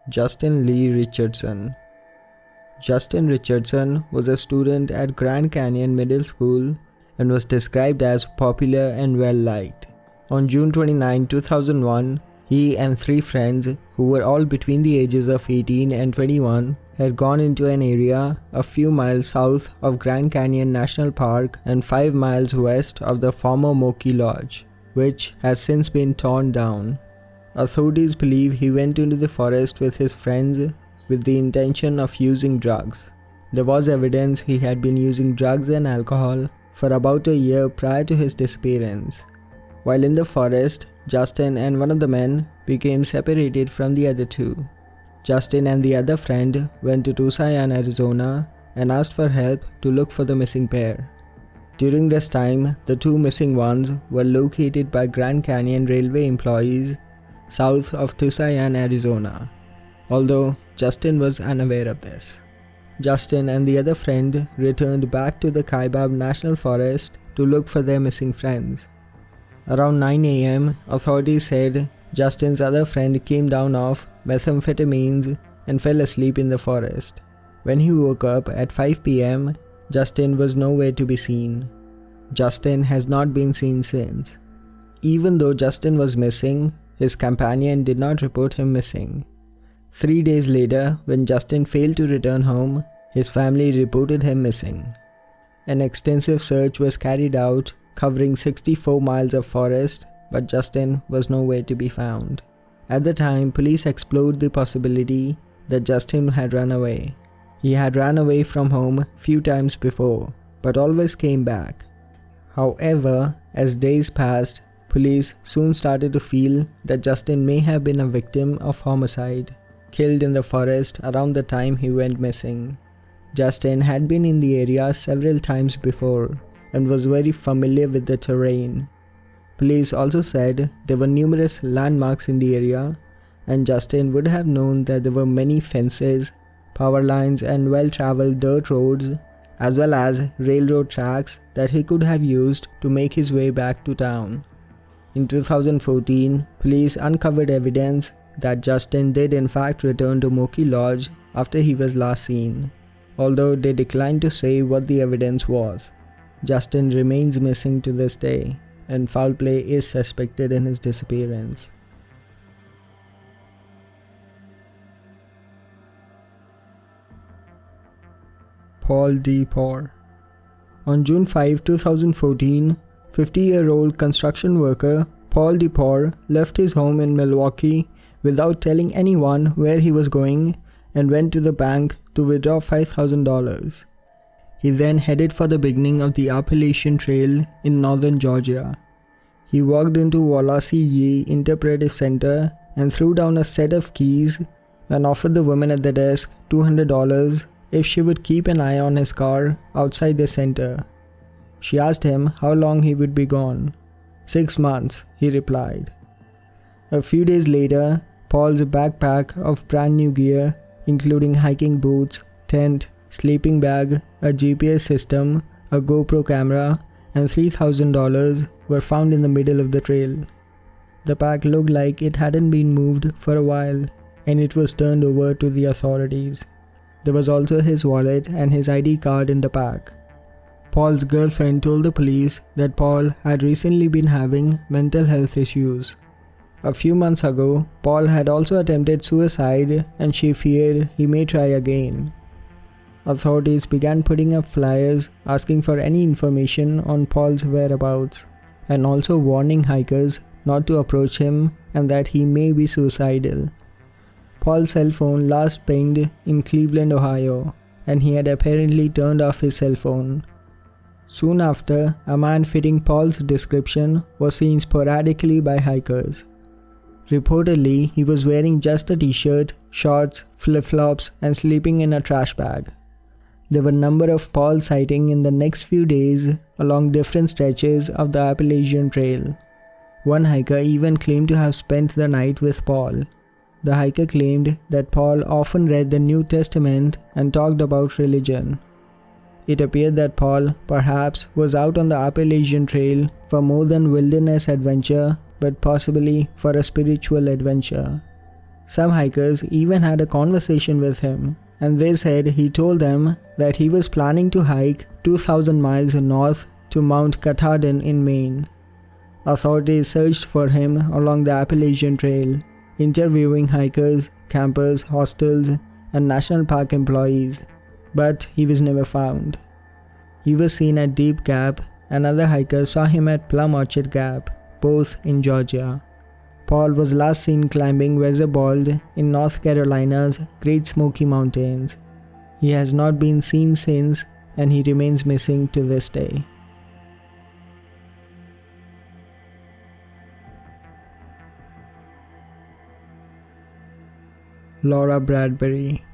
Justin Lee Richardson. Justin Richardson was a student at Grand Canyon Middle School and was described as popular and well-liked. On June 29, 2001, he and 3 friends, who were all between the ages of 18 and 21, had gone into an area a few miles south of Grand Canyon National Park and 5 miles west of the former Moki Lodge, which has since been torn down. Authorities believe he went into the forest with his friends with the intention of using drugs. There was evidence he had been using drugs and alcohol for about a year prior to his disappearance. While in the forest, Justin and one of the men became separated from the other 2. Justin and the other friend went to Tucson, Arizona and asked for help to look for the missing pair. During this time, the 2 missing ones were located by Grand Canyon Railway employees south of Tucson, Arizona, although Justin was unaware of this. Justin and the other friend returned back to the Kaibab National Forest to look for their missing friends. Around 9 a.m., authorities said Justin's other friend came down off methamphetamines and fell asleep in the forest. When he woke up at 5 p.m., Justin was nowhere to be seen. Justin has not been seen since. Even though Justin was missing, his companion did not report him missing. 3 days later, when Justin failed to return home, his family reported him missing. An extensive search was carried out, covering 64 miles of forest, but Justin was nowhere to be found. At the time, police explored the possibility that Justin had run away. He had run away from home few times before, but always came back. However, as days passed, police soon started to feel that Justin may have been a victim of homicide, killed in the forest around the time he went missing. Justin had been in the area several times before and was very familiar with the terrain. Police also said there were numerous landmarks in the area, and Justin would have known that there were many fences, power lines and well-traveled dirt roads, as well as railroad tracks that he could have used to make his way back to town. In 2014, police uncovered evidence that Justin did in fact return to Moki Lodge after he was last seen, although they declined to say what the evidence was. Justin remains missing to this day, and foul play is suspected in his disappearance. Paul D. Paur. On June 5, 2014, 50-year-old construction worker Paul D. Paur left his home in Milwaukee without telling anyone where he was going and went to the bank to withdraw $5,000. He then headed for the beginning of the Appalachian Trail in northern Georgia. He walked into Wallasey Ye Interpretive Center and threw down a set of keys and offered the woman at the desk $200 if she would keep an eye on his car outside the center. She asked him how long he would be gone. 6 months, he replied. A few days later, Paul's backpack of brand new gear, including hiking boots, tent, sleeping bag, a GPS system, a GoPro camera, and $3,000 were found in the middle of the trail. The pack looked like it hadn't been moved for a while, and it was turned over to the authorities. There was also his wallet and his ID card in the pack. Paul's girlfriend told the police that Paul had recently been having mental health issues. A few months ago, Paul had also attempted suicide and she feared he may try again. Authorities began putting up flyers asking for any information on Paul's whereabouts and also warning hikers not to approach him and that he may be suicidal. Paul's cell phone last pinged in Cleveland, Ohio, and he had apparently turned off his cell phone. Soon after, a man fitting Paul's description was seen sporadically by hikers. Reportedly, he was wearing just a t-shirt, shorts, flip-flops, and sleeping in a trash bag. There were a number of Paul sightings in the next few days along different stretches of the Appalachian Trail. One hiker even claimed to have spent the night with Paul. The hiker claimed that Paul often read the New Testament and talked about religion. It appeared that Paul perhaps was out on the Appalachian Trail for more than wilderness adventure, but possibly for a spiritual adventure. Some hikers even had a conversation with him, and they said he told them that he was planning to hike 2,000 miles north to Mount Katahdin in Maine. Authorities searched for him along the Appalachian Trail, interviewing hikers, campers, hostels, and national park employees, but he was never found. He was seen at Deep Gap, and other hikers saw him at Plum Orchard Gap, both in Georgia. Paul was last seen climbing Weather Bald in North Carolina's Great Smoky Mountains. He has not been seen since, and he remains missing to this day. Laura Bradbury.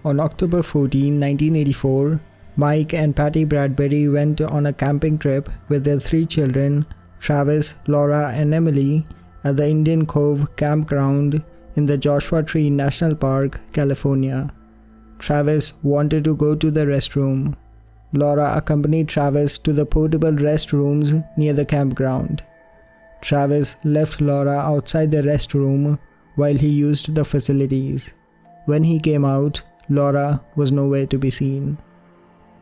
On October 14, 1984, Mike and Patty Bradbury went on a camping trip with their 3 children, Travis, Laura, and Emily, at the Indian Cove campground in the Joshua Tree National Park, California. Travis wanted to go to the restroom. Laura accompanied Travis to the portable restrooms near the campground. Travis left Laura outside the restroom while he used the facilities. When he came out, Laura was nowhere to be seen.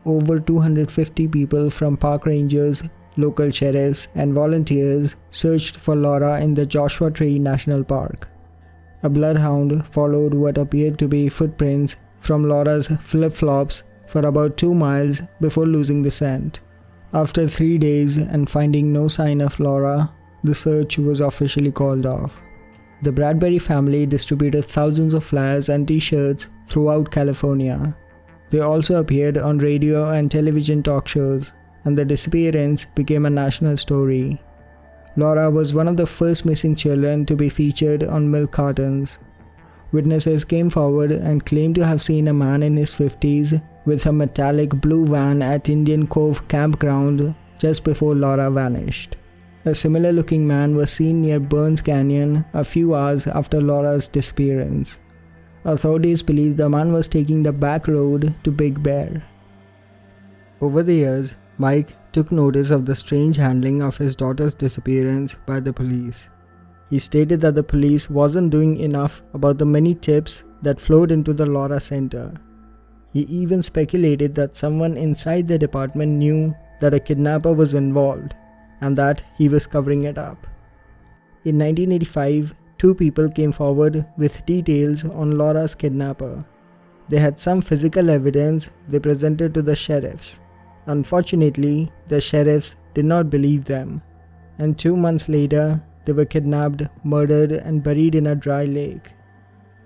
Over 250 people from park rangers, local sheriffs, and volunteers searched for Laura in the Joshua Tree National Park. A bloodhound followed what appeared to be footprints from Laura's flip-flops for about 2 miles before losing the scent. After 3 days and finding no sign of Laura, the search was officially called off. The Bradbury family distributed thousands of flyers and t-shirts throughout California. They also appeared on radio and television talk shows, and the disappearance became a national story. Laura was one of the first missing children to be featured on milk cartons. Witnesses came forward and claimed to have seen a man in his 50s with a metallic blue van at Indian Cove campground just before Laura vanished. A similar looking man was seen near Burns Canyon a few hours after Laura's disappearance. Authorities believe the man was taking the back road to Big Bear. Over the years, Mike took notice of the strange handling of his daughter's disappearance by the police. He stated that the police wasn't doing enough about the many tips that flowed into the Laura Center. He even speculated that someone inside the department knew that a kidnapper was involved, and that he was covering it up. In 1985, 2 people came forward with details on Laura's kidnapper. They had some physical evidence they presented to the sheriffs. Unfortunately, the sheriffs did not believe them, and 2 months later, they were kidnapped, murdered, and buried in a dry lake.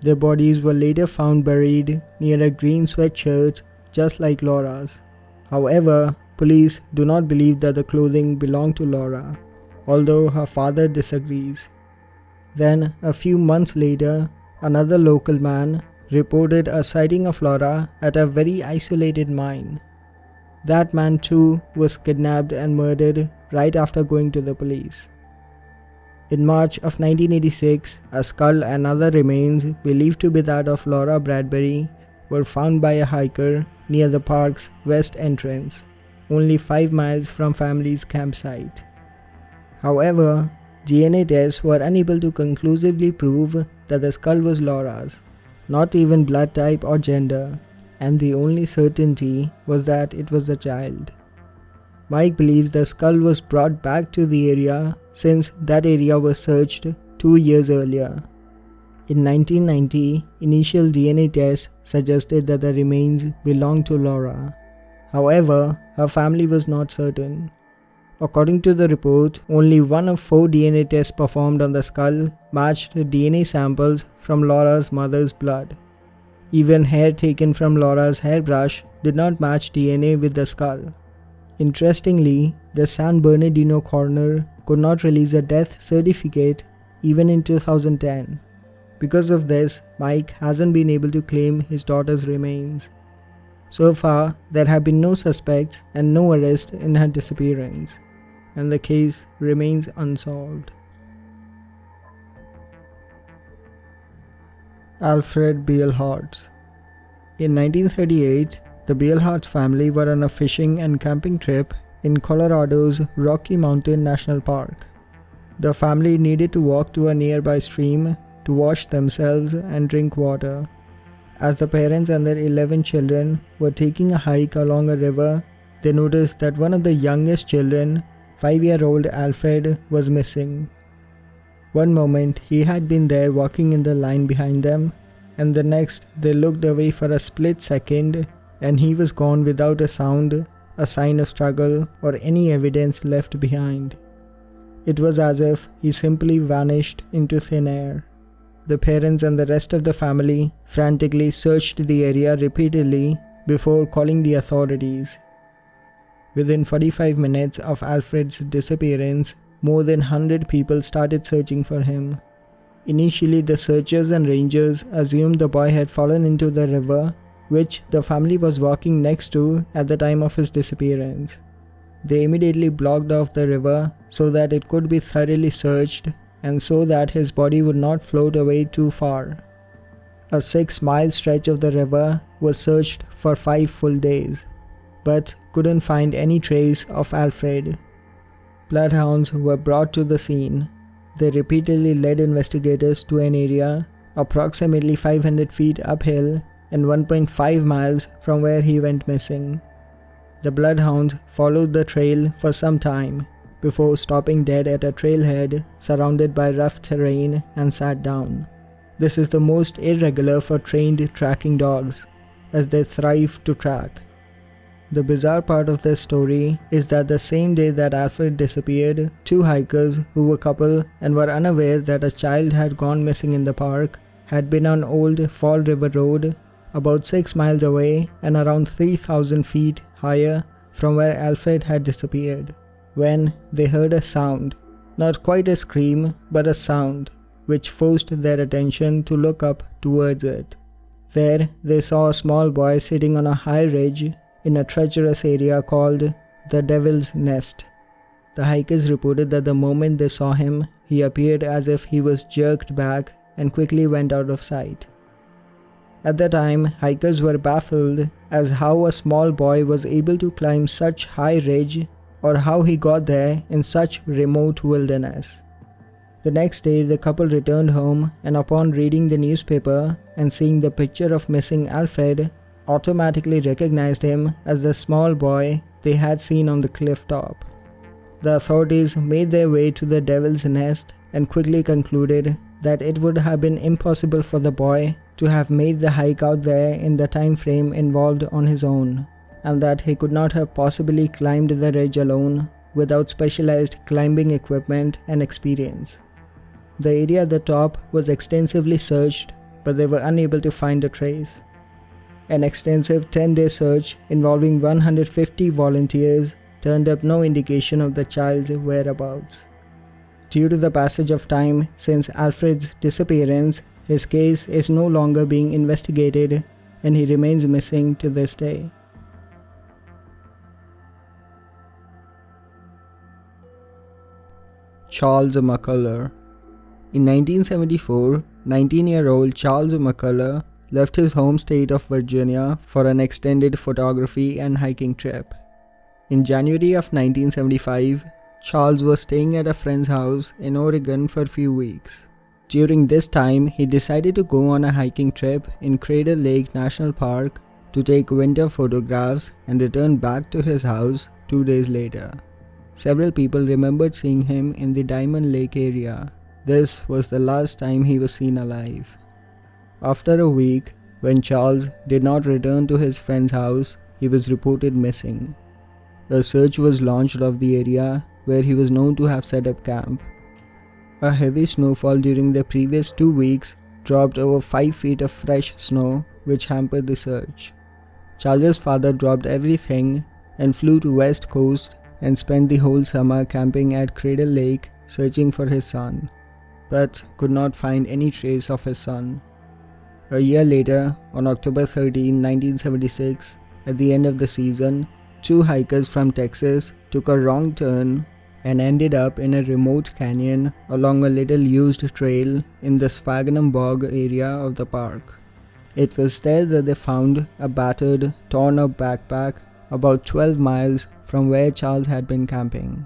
Their bodies were later found buried near a green sweatshirt just like Laura's. However, police do not believe that the clothing belonged to Laura, although her father disagrees. Then, a few months later, another local man reported a sighting of Laura at a very isolated mine. That man too was kidnapped and murdered right after going to the police. In March of 1986, a skull and other remains believed to be that of Laura Bradbury were found by a hiker near the park's west entrance, only 5 miles from family's campsite. However, DNA tests were unable to conclusively prove that the skull was Laura's, not even blood type or gender, and the only certainty was that it was a child. Mike believes the skull was brought back to the area since that area was searched 2 years earlier. In 1990, initial DNA tests suggested that the remains belonged to Laura. However, her family was not certain. According to the report, only 1 of 4 DNA tests performed on the skull matched DNA samples from Laura's mother's blood. Even hair taken from Laura's hairbrush did not match DNA with the skull. Interestingly, the San Bernardino coroner could not release a death certificate even in 2010. Because of this, Mike hasn't been able to claim his daughter's remains. So far, there have been no suspects and no arrests in her disappearance, and the case remains unsolved. Alfred Beilhartz. In 1938, the Beilhartz family were on a fishing and camping trip in Colorado's Rocky Mountain National Park. The family needed to walk to a nearby stream to wash themselves and drink water. As the parents and their 11 children were taking a hike along a river, they noticed that one of the youngest children, 5-year-old Alfred, was missing. One moment he had been there walking in the line behind them, and the next they looked away for a split second and he was gone without a sound, a sign of struggle, or any evidence left behind. It was as if he simply vanished into thin air. The parents and the rest of the family frantically searched the area repeatedly before calling the authorities. Within 45 minutes of Alfred's disappearance, more than 100 people started searching for him. Initially, the searchers and rangers assumed the boy had fallen into the river, which the family was walking next to at the time of his disappearance. They immediately blocked off the river so that it could be thoroughly searched and so that his body would not float away too far. A 6-mile stretch of the river was searched for 5 full days, but couldn't find any trace of Alfred. Bloodhounds were brought to the scene. They repeatedly led investigators to an area approximately 500 feet uphill and 1.5 miles from where he went missing. The bloodhounds followed the trail for some time before stopping dead at a trailhead surrounded by rough terrain and sat down. This is the most irregular for trained tracking dogs, as they thrive to track. The bizarre part of this story is that the same day that Alfred disappeared, 2 hikers who were a couple and were unaware that a child had gone missing in the park had been on Old Fall River Road, about 6 miles away and around 3,000 feet higher from where Alfred had disappeared, when they heard a sound, not quite a scream but a sound, which forced their attention to look up towards it. There they saw a small boy sitting on a high ridge in a treacherous area called the Devil's Nest. The hikers reported that the moment they saw him, he appeared as if he was jerked back and quickly went out of sight. At the time, hikers were baffled as how a small boy was able to climb such high ridge or how he got there in such remote wilderness. The next day, the couple returned home and upon reading the newspaper and seeing the picture of missing Alfred, automatically recognized him as the small boy they had seen on the cliff top. The authorities made their way to the Devil's Nest and quickly concluded that it would have been impossible for the boy to have made the hike out there in the time frame involved on his own, and that he could not have possibly climbed the ridge alone without specialized climbing equipment and experience. The area at the top was extensively searched, but they were unable to find a trace. An extensive 10-day search involving 150 volunteers turned up no indication of the child's whereabouts. Due to the passage of time since Alfred's disappearance, his case is no longer being investigated and he remains missing to this day. Charles McCullar. In 1974, 19-year-old Charles McCullar left his home state of Virginia for an extended photography and hiking trip. In January of 1975, Charles was staying at a friend's house in Oregon for a few weeks. During this time, he decided to go on a hiking trip in Crater Lake National Park to take winter photographs and return back to his house 2 days later. Several people remembered seeing him in the Diamond Lake area. This was the last time he was seen alive. After a week, when Charles did not return to his friend's house, he was reported missing. A search was launched of the area where he was known to have set up camp. A heavy snowfall during the previous 2 weeks dropped over 5 feet of fresh snow, which hampered the search. Charles' father dropped everything and flew to West Coast and spent the whole summer camping at Crater Lake searching for his son, but could not find any trace of his son. A year later, on October 13, 1976, at the end of the season, 2 hikers from Texas took a wrong turn and ended up in a remote canyon along a little used trail in the Sphagnum Bog area of the park. It was there that they found a battered, torn-up backpack about 12 miles from where Charles had been camping.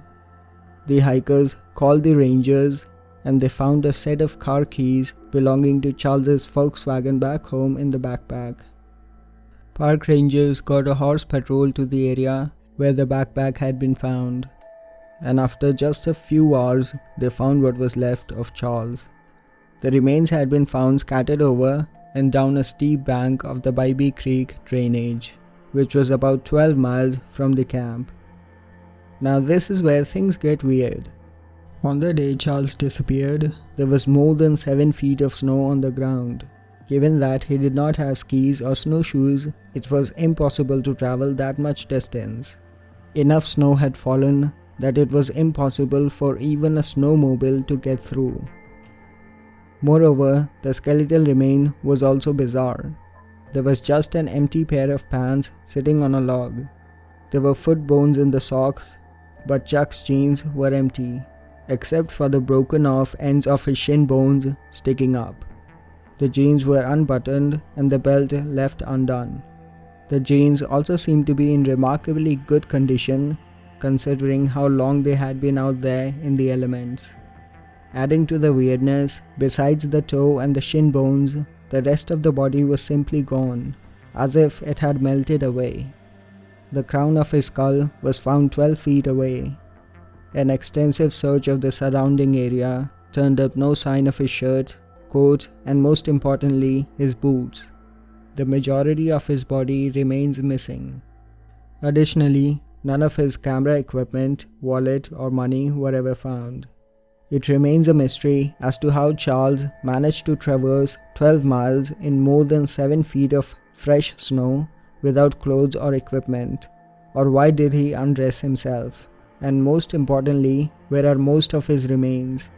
The hikers called the rangers, and they found a set of car keys belonging to Charles's Volkswagen back home in the backpack. Park rangers got a horse patrol to the area where the backpack had been found, and after just a few hours, they found what was left of Charles. The remains had been found scattered over and down a steep bank of the Bybee Creek drainage, which was about 12 miles from the camp. Now this is where things get weird. On the day Charles disappeared, there was more than 7 feet of snow on the ground. Given that he did not have skis or snowshoes, it was impossible to travel that much distance. Enough snow had fallen that it was impossible for even a snowmobile to get through. Moreover, the skeletal remain was also bizarre. There was just an empty pair of pants sitting on a log. There were foot bones in the socks, but Chuck's jeans were empty, except for the broken off ends of his shin bones sticking up. The jeans were unbuttoned and the belt left undone. The jeans also seemed to be in remarkably good condition, considering how long they had been out there in the elements. Adding to the weirdness, besides the toe and the shin bones, the rest of the body was simply gone, as if it had melted away. The crown of his skull was found 12 feet away. An extensive search of the surrounding area turned up no sign of his shirt, coat, and most importantly, his boots. The majority of his body remains missing. Additionally, none of his camera equipment, wallet, or money were ever found. It remains a mystery as to how Charles managed to traverse 12 miles in more than 7 feet of fresh snow without clothes or equipment, or why did he undress himself, and most importantly, where are most of his remains?